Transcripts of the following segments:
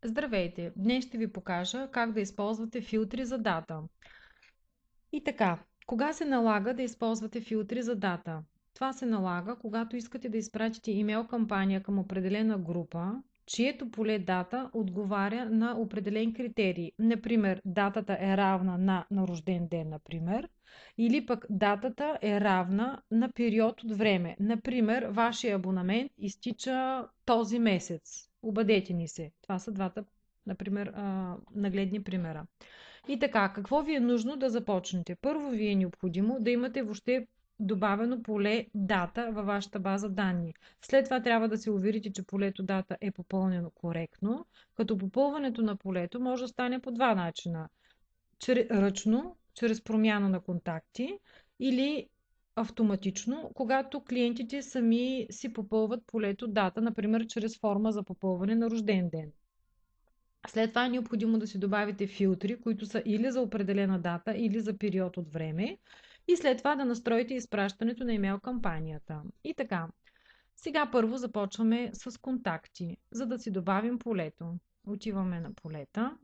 Здравейте! Днес ще ви покажа как да използвате филтри за дата. И така, кога се налага да използвате филтри за дата? Това се налага, когато искате да изпратите имейл кампания към определена група, чието поле дата отговаря на определен критерий. Например, датата е равна на рожден ден, например, или пък датата е равна на период от време. Например, вашия абонамент изтича този месец. Обадете ни се. Това са двата, например, нагледни примера. И така, какво ви е нужно да започнете? Първо ви е необходимо да имате въобще добавено поле дата във вашата база данни. След това трябва да се уверите, че полето дата е попълнено коректно, като попълването на полето може да стане по два начина. Ръчно, чрез промяна на контакти, или автоматично, когато клиентите сами си попълват полето дата, например чрез форма за попълване на рожден ден. След това е необходимо да си добавите филтри, които са или за определена дата, или за период от време. И след това да настроите изпращането на имейл кампанията. И така, сега първо започваме с контакти, за да си добавим полето. Отиваме на полета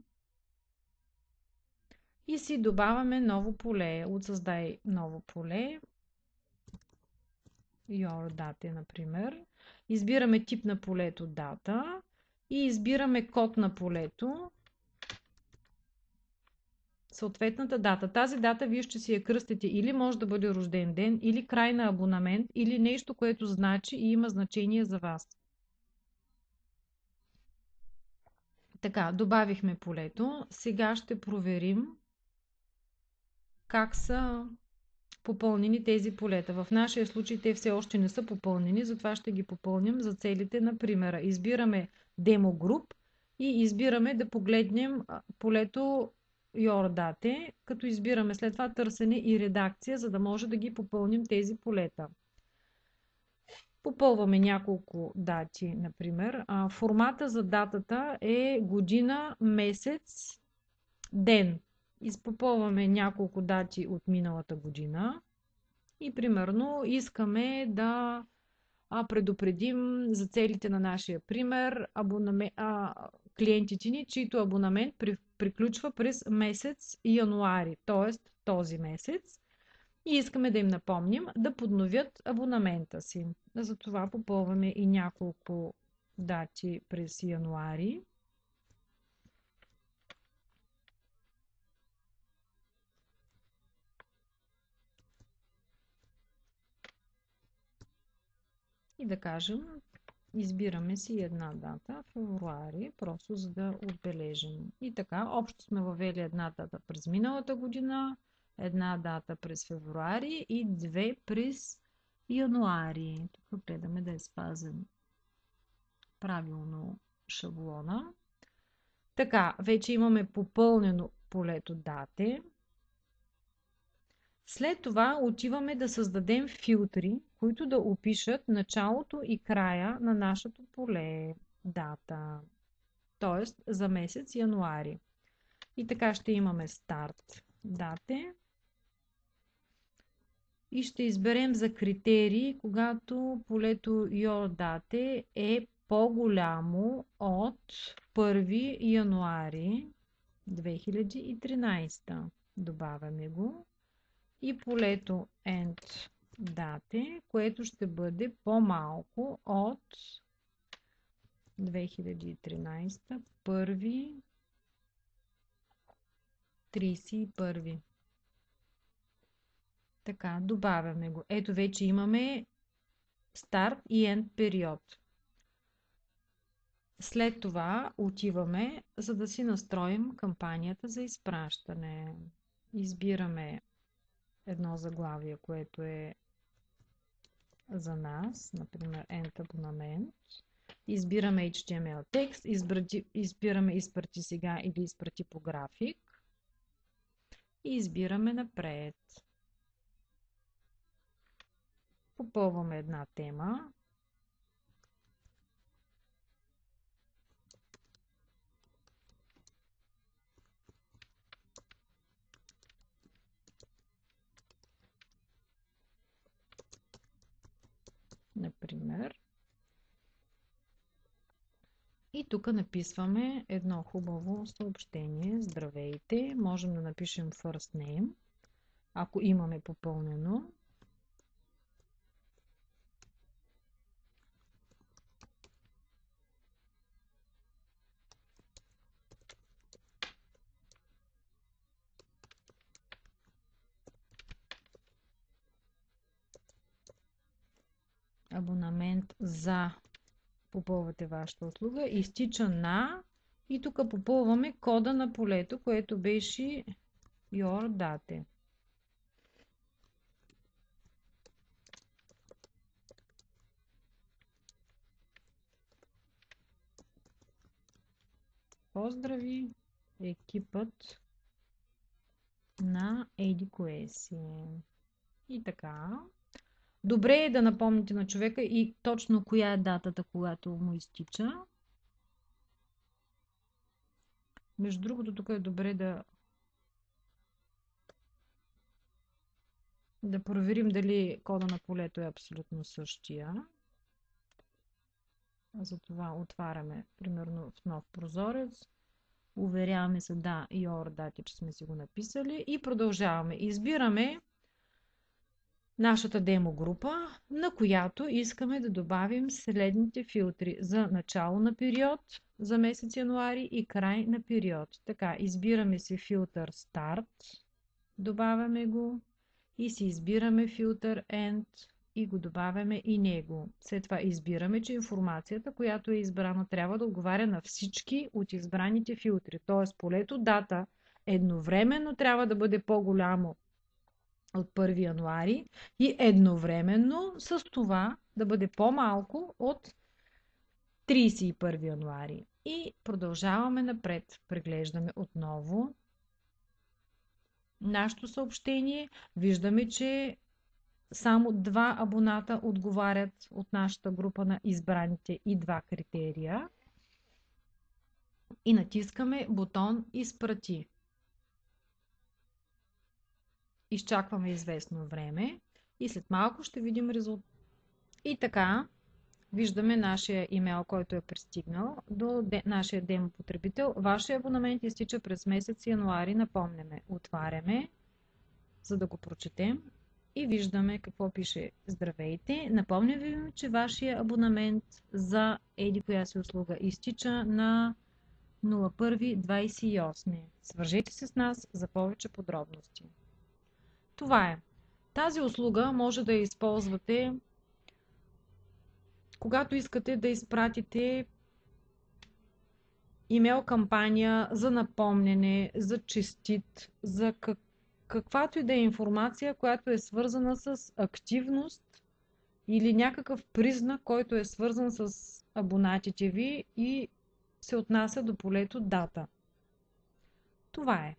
и си добавяме ново поле. Отсъздай ново поле. Your date, например. Избираме тип на полето дата и избираме код на полето, съответната дата. Тази дата вие ще си я кръстите или може да бъде рожден ден, или край на абонамент, или нещо, което значи и има значение за вас. Така, добавихме полето. Сега ще проверим как са попълнени тези полета. В нашия случай те все още не са попълнени, затова ще ги попълним за целите на примера. Избираме Demo Group и избираме да погледнем полето Your Date, като избираме след това търсене и редакция, за да може да ги попълним тези полета. Попълваме няколко дати, например. Формата за датата е година, месец, ден. Изпопълваме няколко дати от миналата година и примерно искаме да предупредим за целите на нашия пример клиентите ни, чието абонамент приключва през месец януари, т.е. този месец, и искаме да им напомним да подновят абонамента си. Затова попълваме и няколко дати през януари. И да кажем, избираме си една дата, февруари, просто за да отбележим. И така, общо сме въвели една дата през миналата година, една дата през февруари и две през януари. Тук гледаме да е спазен правилно шаблона. Така, вече имаме попълнено полето дате. След това отиваме да създадем филтри, които да опишат началото и края на нашето поле дата, т.е. за месец януари. И така ще имаме старт дате и ще изберем за критерии, когато полето Your Date е по-голямо от 1 януари 2013. Добавяме го. И полето End Date, което ще бъде по-малко от 2013, 1, 31. Така, добавяме го. Ето вече имаме старт и end период. След това отиваме, за да си настроим кампанията за изпращане. Избираме едно заглавие, което е за нас, например End абонамент. Избираме HTML текст, избираме изпрати сега или изпрати по график и избираме напред. Попълваме една тема. Например. И тук написваме едно хубаво съобщение. Здравейте! Можем да напишем first name, ако имаме попълнено. Абонамент за попълвате вашата услуга, изтича на и тук попълваме кода на полето, което беше your date. Поздрави, екипът на еди-кое-си. И така. Добре е да напомните на човека и точно коя е датата, когато му изтича. Между другото, тук е добре да проверим дали кода на полето е абсолютно същия. Затова отваряме, примерно, в нов прозорец. Уверяваме се, да, your date, че сме си го написали и продължаваме. Избираме нашата демо група, на която искаме да добавим следните филтри за начало на период, за месец януари и край на период. Така, избираме си филтър Start, добавяме го и си избираме филтър End и го добавяме и него. След това избираме, че информацията, която е избрана, трябва да отговаря на всички от избраните филтри. Т.е. полето дата едновременно трябва да бъде по-голямо от 1 януари и едновременно с това да бъде по-малко от 31 януари. И продължаваме напред. Преглеждаме отново нашето съобщение. Виждаме, че само 2 абоната отговарят от нашата група на избраните и 2 критерия. И натискаме бутон Изпрати. Изчакваме известно време и след малко ще видим резултат. И така, виждаме нашия имейл, който е пристигнал до нашия демо потребител. Вашия абонамент изтича през месец януари, напомняме. Отваряме, за да го прочетем и виждаме какво пише. Здравейте! Напомням ви, че вашия абонамент за еди коя си услуга изтича на 01.28. Свържете се с нас за повече подробности. Това е. Тази услуга може да я използвате, когато искате да изпратите имейл кампания за напомняне, за честит, за каквато и да е информация, която е свързана с активност или някакъв признак, който е свързан с абонатите ви и се отнася до полето дата. Това е.